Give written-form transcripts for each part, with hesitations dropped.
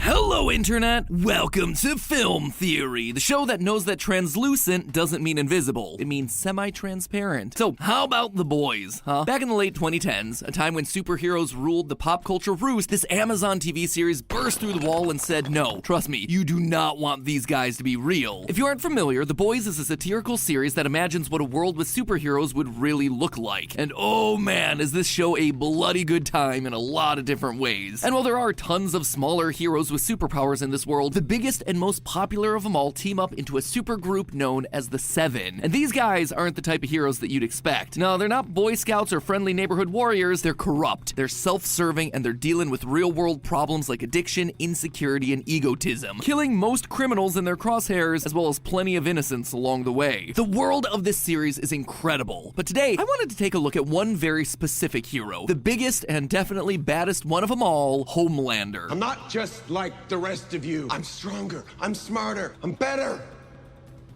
Hello, Internet! Welcome to Film Theory, the show that knows that translucent doesn't mean invisible. It means semi-transparent. So, how about The Boys, huh? Back in the late 2010s, a time when superheroes ruled the pop culture roost, this Amazon TV series burst through the wall and said, no, trust me, you do not want these guys to be real. If you aren't familiar, The Boys is a satirical series that imagines what a world with superheroes would really look like. And oh man, is this show a bloody good time in a lot of different ways. And while there are tons of smaller heroes with superpowers in this world, the biggest and most popular of them all team up into a supergroup known as the Seven. And these guys aren't the type of heroes that you'd expect. No, they're not Boy Scouts or friendly neighborhood warriors. They're corrupt, they're self-serving, and they're dealing with real-world problems like addiction, insecurity, and egotism, killing most criminals in their crosshairs, as well as plenty of innocents along the way. The world of this series is incredible, but today I wanted to take a look at one very specific hero, the biggest and definitely baddest one of them all, Homelander. I'm not just like the rest of you. I'm stronger, I'm smarter, I'm better.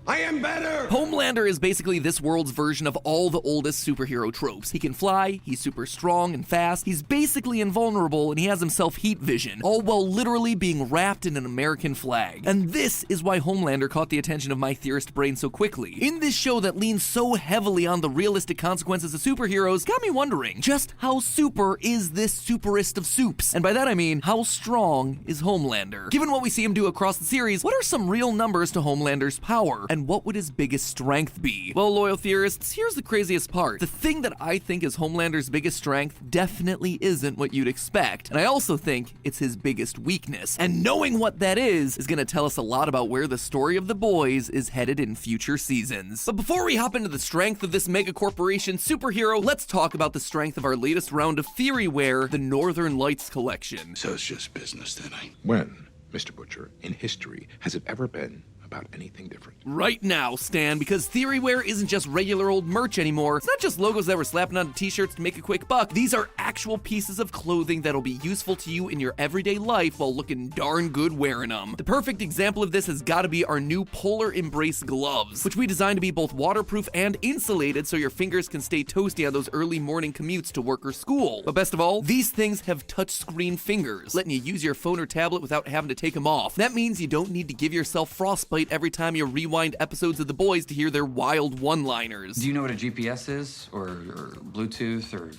I am better! Homelander is basically this world's version of all the oldest superhero tropes. He can fly, he's super strong and fast, he's basically invulnerable, and he has himself heat vision, all while literally being wrapped in an American flag. And this is why Homelander caught the attention of my theorist brain so quickly. In this show that leans so heavily on the realistic consequences of superheroes, got me wondering, just how super is this superest of soups? And by that I mean, how strong is Homelander? Given what we see him do across the series, what are some real numbers to Homelander's power? And what would his biggest strength be? Well, loyal theorists, here's the craziest part. The thing that I think is Homelander's biggest strength definitely isn't what you'd expect. And I also think it's his biggest weakness. And knowing what that is gonna tell us a lot about where the story of The Boys is headed in future seasons. But before we hop into the strength of this mega corporation superhero, let's talk about the strength of our latest round of theoryware, the Northern Lights collection. So it's just business then, eh? When, Mr. Butcher, in history, has it ever been about anything different? Right now, Stan, because theoryware isn't just regular old merch anymore. It's not just logos that we're slapping onto t-shirts to make a quick buck. These are actual pieces of clothing that'll be useful to you in your everyday life while looking darn good wearing them. The perfect example of this has got to be our new Polar Embrace gloves, which we designed to be both waterproof and insulated so your fingers can stay toasty on those early morning commutes to work or school. But best of all, these things have touchscreen fingers, letting you use your phone or tablet without having to take them off. That means you don't need to give yourself frostbite every time you rewind episodes of The Boys to hear their wild one-liners. Do you know what a GPS is? Or Bluetooth? Or,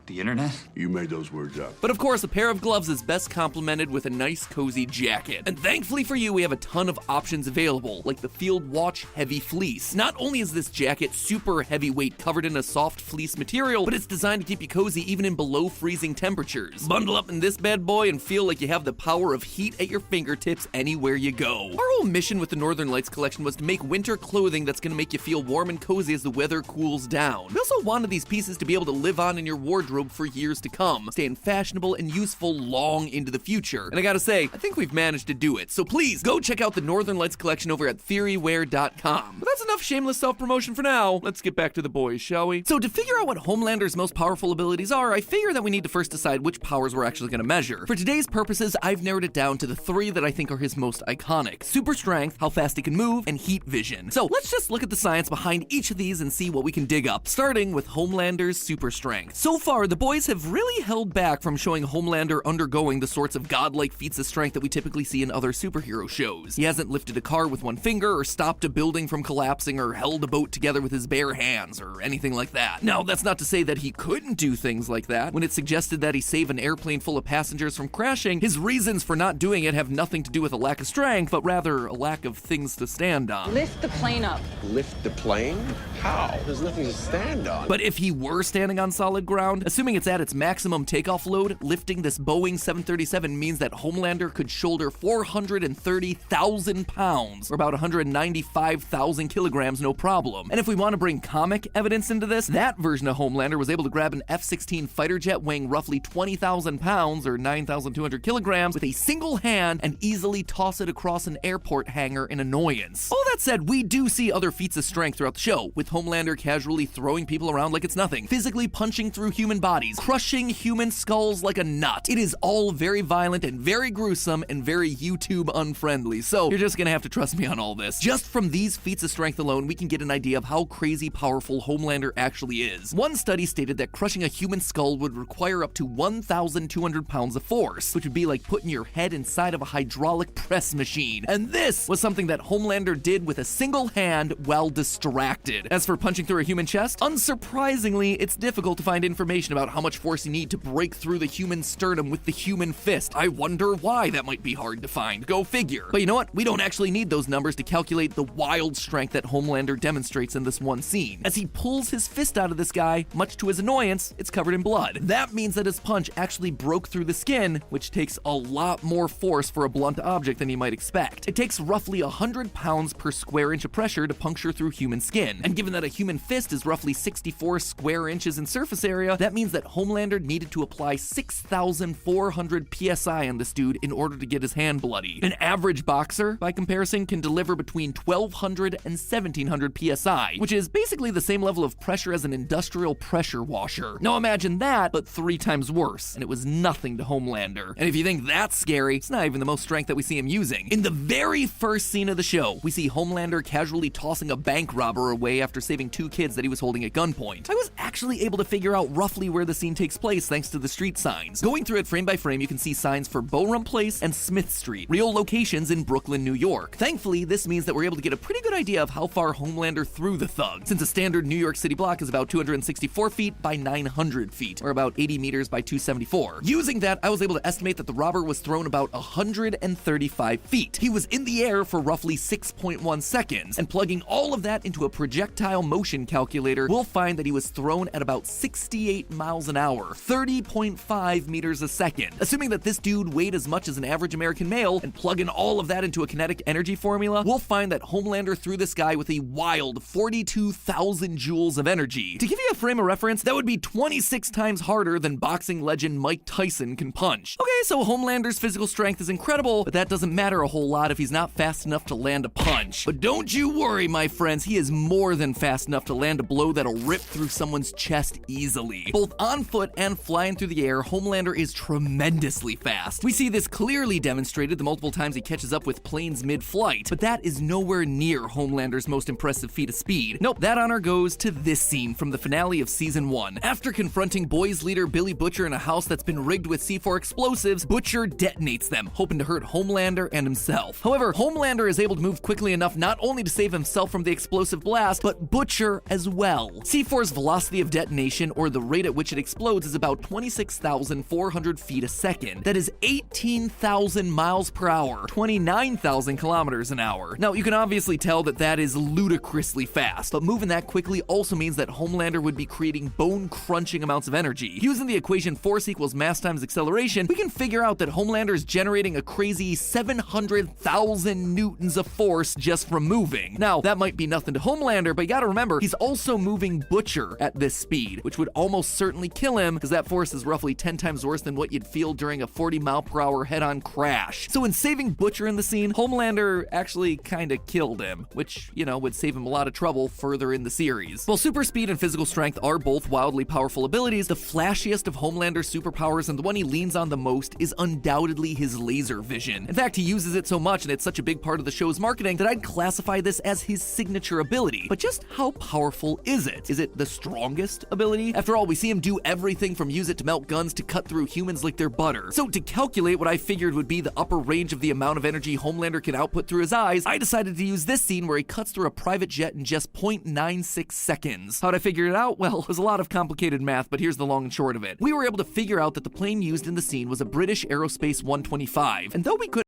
the internet? You made those words up. But of course, a pair of gloves is best complemented with a nice cozy jacket. And thankfully for you, we have a ton of options available, like the Field Watch Heavy Fleece. Not only is this jacket super heavyweight, covered in a soft fleece material, but it's designed to keep you cozy even in below freezing temperatures. Bundle up in this bad boy and feel like you have the power of heat at your fingertips anywhere you go. Our whole mission with the Northern Lights collection was to make winter clothing that's gonna make you feel warm and cozy as the weather cools down. We also wanted these pieces to be able to live on in your wardrobe for years to come, staying fashionable and useful long into the future. And I gotta say, I think we've managed to do it. So please, go check out the Northern Lights collection over at theoryware.com. But that's enough shameless self-promotion for now. Let's get back to The Boys, shall we? So to figure out what Homelander's most powerful abilities are, I figure that we need to first decide which powers we're actually gonna measure. For today's purposes, I've narrowed it down to the three that I think are his most iconic: super strength, how fast he can move, and heat vision. So let's just look at the science behind each of these and see what we can dig up, starting with Homelander's super strength. So far, The Boys have really held back from showing Homelander undergoing the sorts of godlike feats of strength that we typically see in other superhero shows. He hasn't lifted a car with one finger, or stopped a building from collapsing, or held a boat together with his bare hands, or anything like that. Now, that's not to say that he couldn't do things like that. When it's suggested that he save an airplane full of passengers from crashing, his reasons for not doing it have nothing to do with a lack of strength, but rather a lack of things to stand on. Lift the plane up. Lift the plane? How? There's nothing to stand on. But if he were standing on solid ground, assuming it's at its maximum takeoff load, lifting this Boeing 737 means that Homelander could shoulder 430,000 pounds, or about 195,000 kilograms, no problem. And if we want to bring comic evidence into this, that version of Homelander was able to grab an F-16 fighter jet weighing roughly 20,000 pounds, or 9,200 kilograms, with a single hand and easily toss it across an airport hangar in annoyance. All that said, we do see other feats of strength throughout the show, with Homelander casually throwing people around like it's nothing, physically punching through human bodies, crushing human skulls like a nut. It is all very violent and very gruesome and very YouTube unfriendly, so you're just gonna have to trust me on all this. Just from these feats of strength alone, we can get an idea of how crazy powerful Homelander actually is. One study stated that crushing a human skull would require up to 1,200 pounds of force, which would be like putting your head inside of a hydraulic press machine. And this was something that Homelander did with a single hand while distracted. As for punching through a human chest, unsurprisingly, it's difficult to find information about how much force you need to break through the human sternum with the human fist. I wonder why that might be hard to find. Go figure. But you know what? We don't actually need those numbers to calculate the wild strength that Homelander demonstrates in this one scene. As he pulls his fist out of this guy, much to his annoyance, it's covered in blood. That means that his punch actually broke through the skin, which takes a lot more force for a blunt object than you might expect. It takes roughly 100 pounds per square inch of pressure to puncture through human skin. And given that a human fist is roughly 64 square inches in surface area, that means that Homelander needed to apply 6,400 PSI on this dude in order to get his hand bloody. An average boxer, by comparison, can deliver between 1,200 and 1,700 PSI, which is basically the same level of pressure as an industrial pressure washer. Now imagine that, but 3 times worse, and it was nothing to Homelander. And if you think that's scary, it's not even the most strength that we see him using. In the very first scene of the show, we see Homelander casually tossing a bank robber away after saving 2 kids that he was holding at gunpoint. I was actually able to figure out roughly where the scene takes place thanks to the street signs. Going through it frame by frame, you can see signs for Beaurum Place and Smith Street, real locations in Brooklyn, New York. Thankfully, this means that we're able to get a pretty good idea of how far Homelander threw the thug, since a standard New York City block is about 264 feet by 900 feet, or about 80 meters by 274. Using that, I was able to estimate that the robber was thrown about 135 feet. He was in the air for roughly 6.1 seconds, and plugging all of that into a projectile motion calculator, we'll find that he was thrown at about 68 miles an hour, 30.5 meters a second. Assuming that this dude weighed as much as an average American male, and plug in all of that into a kinetic energy formula, we'll find that Homelander threw this guy with a wild 42,000 joules of energy. To give you a frame of reference, that would be 26 times harder than boxing legend Mike Tyson can punch. Okay, so Homelander's physical strength is incredible, but that doesn't matter a whole lot if he's not fast enough to land a punch. But don't you worry, my friends, he is more than fast enough to land a blow that'll rip through someone's chest easily. Both on foot and flying through the air, Homelander is tremendously fast. We see this clearly demonstrated the multiple times he catches up with planes mid-flight, but that is nowhere near Homelander's most impressive feat of speed. Nope, that honor goes to this scene from the finale of Season 1. After confronting Boys leader Billy Butcher in a house that's been rigged with C4 explosives, Butcher detonates them, hoping to hurt Homelander and himself. However, Homelander is able to move quickly enough not only to save himself from the explosive blast, but Butcher as well. C4's velocity of detonation, or the rate at which it explodes, is about 26,400 feet a second. That is 18,000 miles per hour, 29,000 kilometers an hour. Now, you can obviously tell that that is ludicrously fast, but moving that quickly also means that Homelander would be creating bone-crunching amounts of energy. Using the equation force equals mass times acceleration, we can figure out that Homelander is generating a crazy 700,000 newtons of force just from moving. Now, that might be nothing to Homelander, but you gotta remember, he's also moving Butcher at this speed, which would almost certainly kill him, because that force is roughly 10 times worse than what you'd feel during a 40-mile-per-hour head-on crash. So in saving Butcher in the scene, Homelander actually kinda killed him, which, you know, would save him a lot of trouble further in the series. While super speed and physical strength are both wildly powerful abilities, the flashiest of Homelander's superpowers and the one he leans on the most is undoubtedly his laser vision. In fact, he uses it so much and it's such a big part of the show's marketing that I'd classify this as his signature ability. But just how powerful is it? Is it the strongest ability? After all, we see him do everything from use it to melt guns to cut through humans like they're butter. So to calculate what I figured would be the upper range of the amount of energy Homelander can output through his eyes, I decided to use this scene where he cuts through a private jet in just 0.96 seconds. How'd I figure it out? Well, there's a lot of complicated math, but here's the long and short of it. We were able to figure out that the plane used in the scene was a British Aerospace 125, and though we could